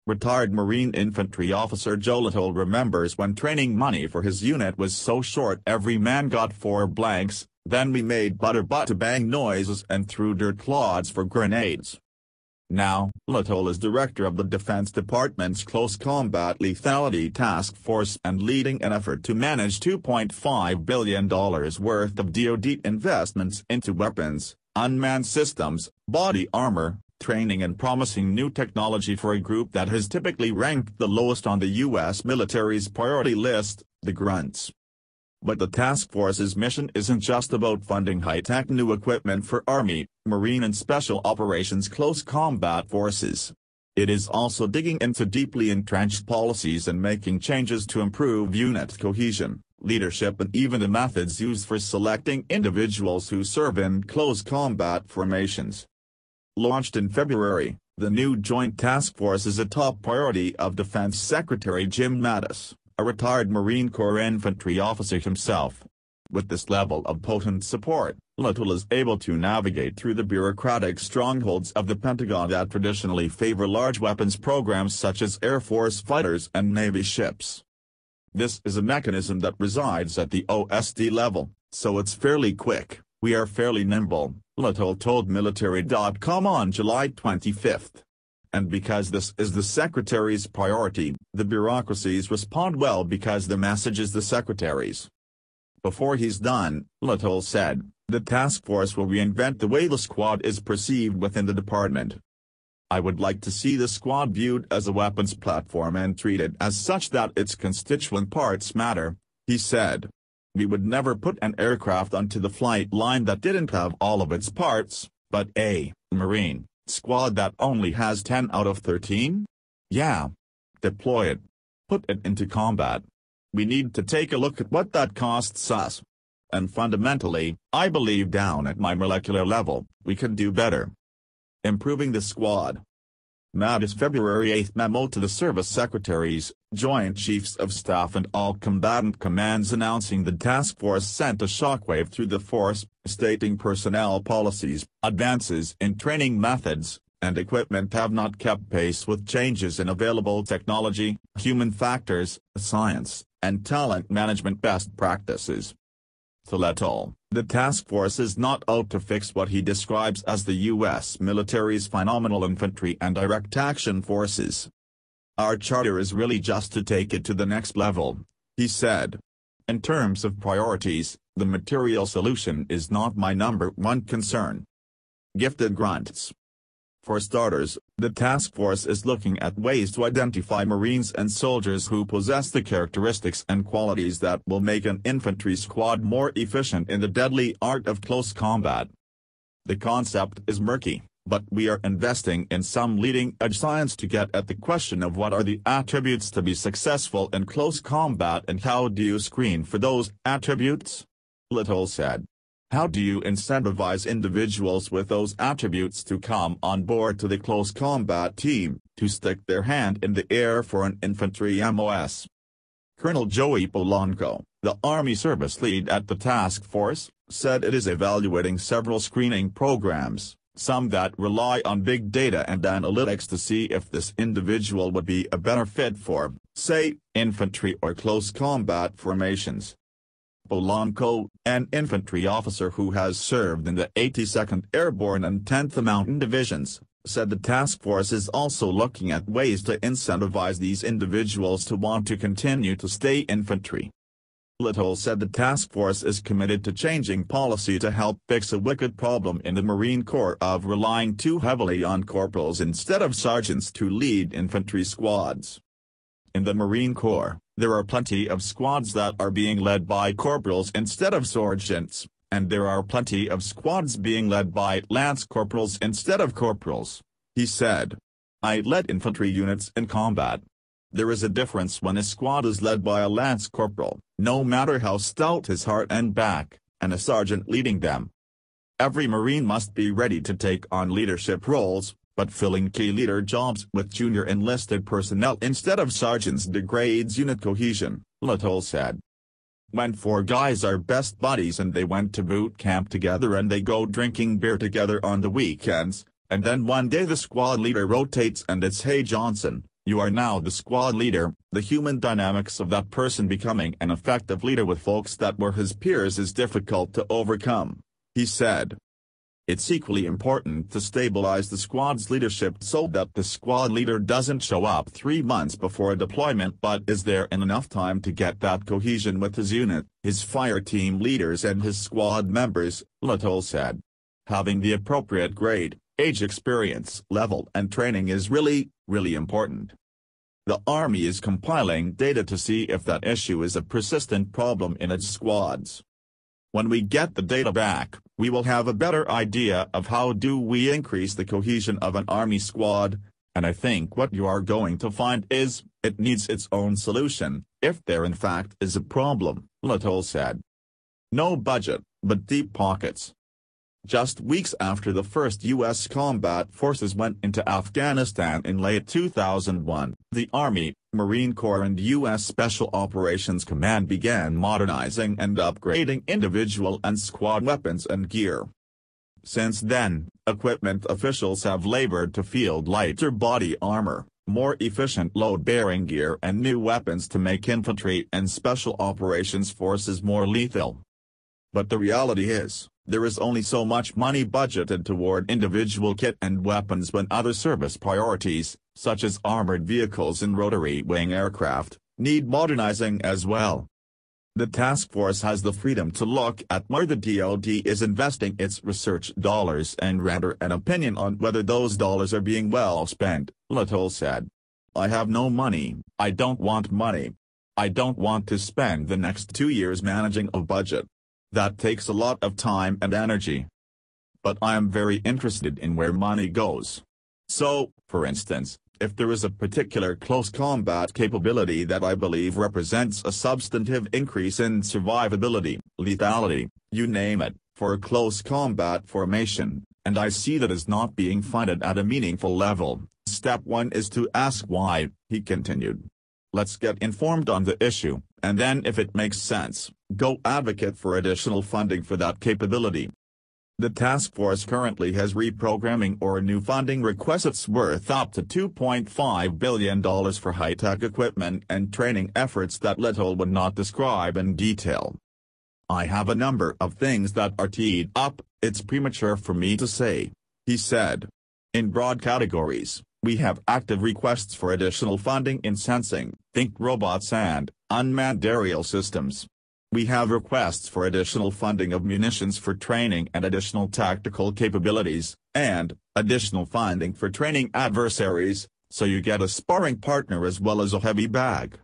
Retired Marine Infantry Officer Joe Little remembers when training money for his unit was so short every man got 4 blanks, then we made butta-butta-bang noises and threw dirt clods for grenades. Now, Little is director of the Defense Department's Close Combat Lethality Task Force and leading an effort to manage $2.5 billion worth of DoD investments into weapons, unmanned systems, body armor, training and promising new technology for a group that has typically ranked the lowest on the U.S. military's priority list, the grunts. But the task force's mission isn't just about funding high-tech new equipment for Army, Marine and Special Operations Close Combat Forces. It is also digging into deeply entrenched policies and making changes to improve unit cohesion, leadership and even the methods used for selecting individuals who serve in close combat formations. Launched in February, the new Joint Task Force is a top priority of Defense Secretary Jim Mattis, a retired Marine Corps infantry officer himself. With this level of potent support, Little is able to navigate through the bureaucratic strongholds of the Pentagon that traditionally favor large weapons programs such as Air Force fighters and Navy ships. This is a mechanism that resides at the OSD level, so it's fairly quick. We are fairly nimble, Little told Military.com on July 25. And because this is the Secretary's priority, the bureaucracies respond well because the message is the Secretary's. Before he's done, Little said, the task force will reinvent the way the squad is perceived within the department. I would like to see the squad viewed as a weapons platform and treated as such that its constituent parts matter, he said. We would never put an aircraft onto the flight line that didn't have all of its parts, but a Marine squad that only has 10 out of 13? Yeah. Deploy it. Put it into combat. We need to take a look at what that costs us. And fundamentally, I believe down at my molecular level, we can do better. Improving the squad. Mattis' February 8 memo to the service secretaries, Joint Chiefs of Staff and all combatant commands announcing the task force sent a shockwave through the force, stating personnel policies, advances in training methods, and equipment have not kept pace with changes in available technology, human factors, science, and talent management best practices. To Little, the task force is not out to fix what he describes as the U.S. military's phenomenal infantry and direct action forces. Our charter is really just to take it to the next level, he said. In terms of priorities, the material solution is not my #1 concern. Gifted grunts. For starters, the task force is looking at ways to identify Marines and soldiers who possess the characteristics and qualities that will make an infantry squad more efficient in the deadly art of close combat. The concept is murky, but we are investing in some leading-edge science to get at the question of what are the attributes to be successful in close combat and how do you screen for those attributes? Little said. How do you incentivize individuals with those attributes to come on board to the close combat team, to stick their hand in the air for an infantry MOS? Colonel Joey Polanco, the Army service lead at the task force, said it is evaluating several screening programs, some that rely on big data and analytics to see if this individual would be a better fit for, say, infantry or close combat formations. Polanco, an infantry officer who has served in the 82nd Airborne and 10th Mountain Divisions, said the task force is also looking at ways to incentivize these individuals to want to continue to stay infantry. Little said the task force is committed to changing policy to help fix a wicked problem in the Marine Corps of relying too heavily on corporals instead of sergeants to lead infantry squads. In the Marine Corps, there are plenty of squads that are being led by corporals instead of sergeants, and there are plenty of squads being led by lance corporals instead of corporals, he said. I led infantry units in combat. There is a difference when a squad is led by a lance corporal, no matter how stout his heart and back, and a sergeant leading them. Every Marine must be ready to take on leadership roles, but filling key leader jobs with junior enlisted personnel instead of sergeants degrades unit cohesion, Little said. When 4 guys are best buddies and they went to boot camp together and they go drinking beer together on the weekends, and then one day the squad leader rotates and it's hey Johnson, You are now the squad leader. The human dynamics of that person becoming an effective leader with folks that were his peers is difficult to overcome," he said. "It's equally important to stabilize the squad's leadership so that the squad leader doesn't show up 3 months before a deployment but is there in enough time to get that cohesion with his unit, his fire team leaders and his squad members," Lethality said. "Having the appropriate grade, age, experience level and training is really important. The Army is compiling data to see if that issue is a persistent problem in its squads. When we get the data back, we will have a better idea of how do we increase the cohesion of an Army squad, and I think what you are going to find is, it needs its own solution, if there in fact is a problem," Lethality said. No budget, but deep pockets. Just weeks after the first U.S. combat forces went into Afghanistan in late 2001, the Army, Marine Corps and U.S. Special Operations Command began modernizing and upgrading individual and squad weapons and gear. Since then, equipment officials have labored to field lighter body armor, more efficient load-bearing gear and new weapons to make infantry and special operations forces more lethal. But the reality is, there is only so much money budgeted toward individual kit and weapons when other service priorities, such as armored vehicles and rotary-wing aircraft, need modernizing as well. The task force has the freedom to look at where the DoD is investing its research dollars and render an opinion on whether those dollars are being well spent, Lethality said. "I have no money, I don't want money. I don't want to spend the next 2 years managing a budget. That takes a lot of time and energy. But I am very interested in where money goes. So, for instance, if there is a particular close combat capability that I believe represents a substantive increase in survivability, lethality, you name it, for a close combat formation, and I see that is not being funded at a meaningful level, step one is to ask why," he continued. "Let's get informed on the issue, and then if it makes sense, go advocate for additional funding for that capability." The task force currently has reprogramming or new funding requests worth up to $2.5 billion for high-tech equipment and training efforts that Lethality would not describe in detail. "I have a number of things that are teed up, it's premature for me to say," he said. "In broad categories, we have active requests for additional funding in sensing, think robots and unmanned aerial systems. We have requests for additional funding of munitions for training and additional tactical capabilities, and additional funding for training adversaries, so you get a sparring partner as well as a heavy bag.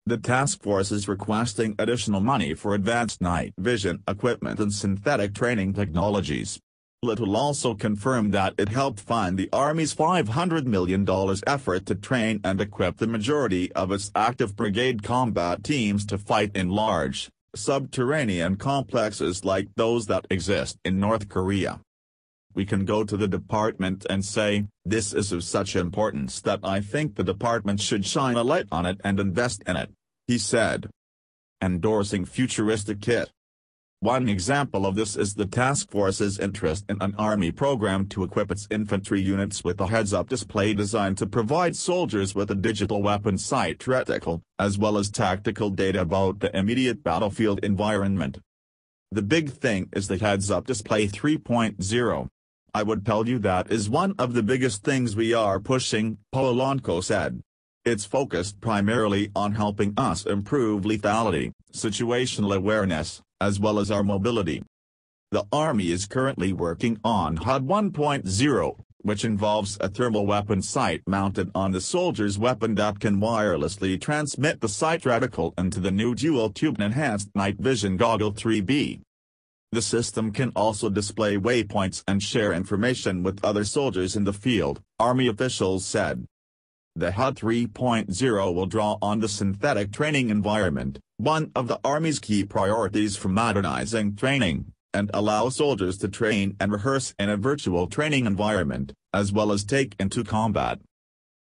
The task force is requesting additional money for advanced night vision equipment and synthetic training technologies." Lethality also confirmed that it helped fund the Army's $500 million effort to train and equip the majority of its active brigade combat teams to fight in large, subterranean complexes like those that exist in North Korea. "We can go to the department and say, this is of such importance that I think the department should shine a light on it and invest in it," he said. Endorsing futuristic kit. One example of this is the task force's interest in an Army program to equip its infantry units with a heads-up display designed to provide soldiers with a digital weapon sight reticle, as well as tactical data about the immediate battlefield environment. "The big thing is the heads-up display 3.0. I would tell you that is one of the biggest things we are pushing," Polanco said. "It's focused primarily on helping us improve lethality, situational awareness, as well as our mobility. The Army is currently working on HUD 1.0, which involves a thermal weapon sight mounted on the soldier's weapon that can wirelessly transmit the sight reticle into the new dual-tube enhanced night vision goggle 3B. The system can also display waypoints and share information with other soldiers in the field," Army officials said. The HUD 3.0 will draw on the synthetic training environment, one of the Army's key priorities for modernizing training, and allow soldiers to train and rehearse in a virtual training environment, as well as take into combat.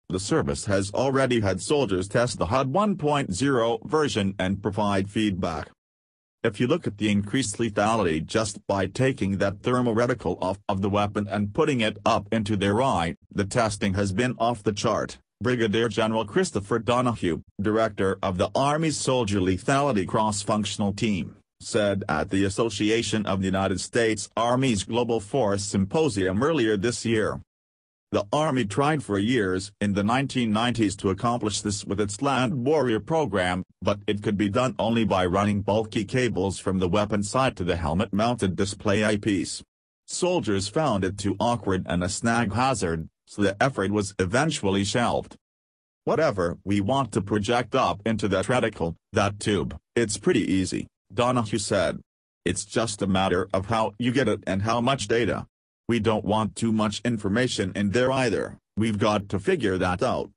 The service has already had soldiers test the HUD 1.0 version and provide feedback. If you look at the increased lethality just by taking that thermal reticle off of the weapon and putting it up into their eye, the testing has been off the chart, Brigadier General Christopher Donahue, director of the Army's Soldier Lethality Cross-Functional Team, said at the Association of the United States Army's Global Force Symposium earlier this year. The Army tried for years in the 1990s to accomplish this with its Land Warrior program, but it could be done only by running bulky cables from the weapon sight to the helmet-mounted display eyepiece. Soldiers found it too awkward and a snag hazard, so the effort was eventually shelved. Whatever we want to project up into that reticle, that tube, it's pretty easy, Donahue said. It's just a matter of how you get it and how much data. We don't want too much information in there either, we've got to figure that out.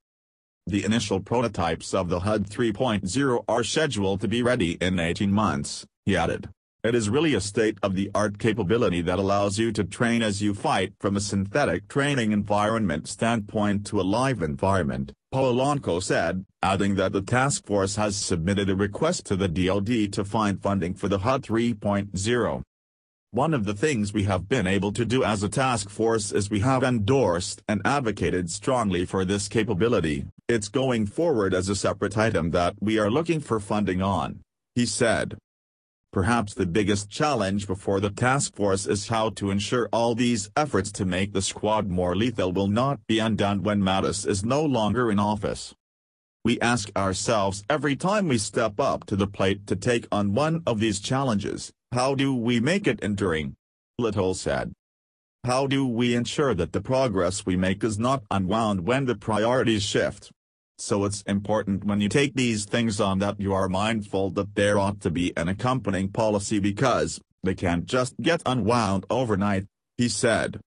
The initial prototypes of the HUD 3.0 are scheduled to be ready in 18 months, he added. It is really a state-of-the-art capability that allows you to train as you fight from a synthetic training environment standpoint to a live environment, Polanco said, adding that the task force has submitted a request to the DoD to find funding for the HUD 3.0. One of the things we have been able to do as a task force is we have endorsed and advocated strongly for this capability. It's going forward as a separate item that we are looking for funding on, he said. Perhaps the biggest challenge before the task force is how to ensure all these efforts to make the squad more lethal will not be undone when Mattis is no longer in office. We ask ourselves every time we step up to the plate to take on one of these challenges, how do we make it enduring? Little said. How do we ensure that the progress we make is not unwound when the priorities shift? So it's important when you take these things on that you are mindful that there ought to be an accompanying policy because they can't just get unwound overnight, he said.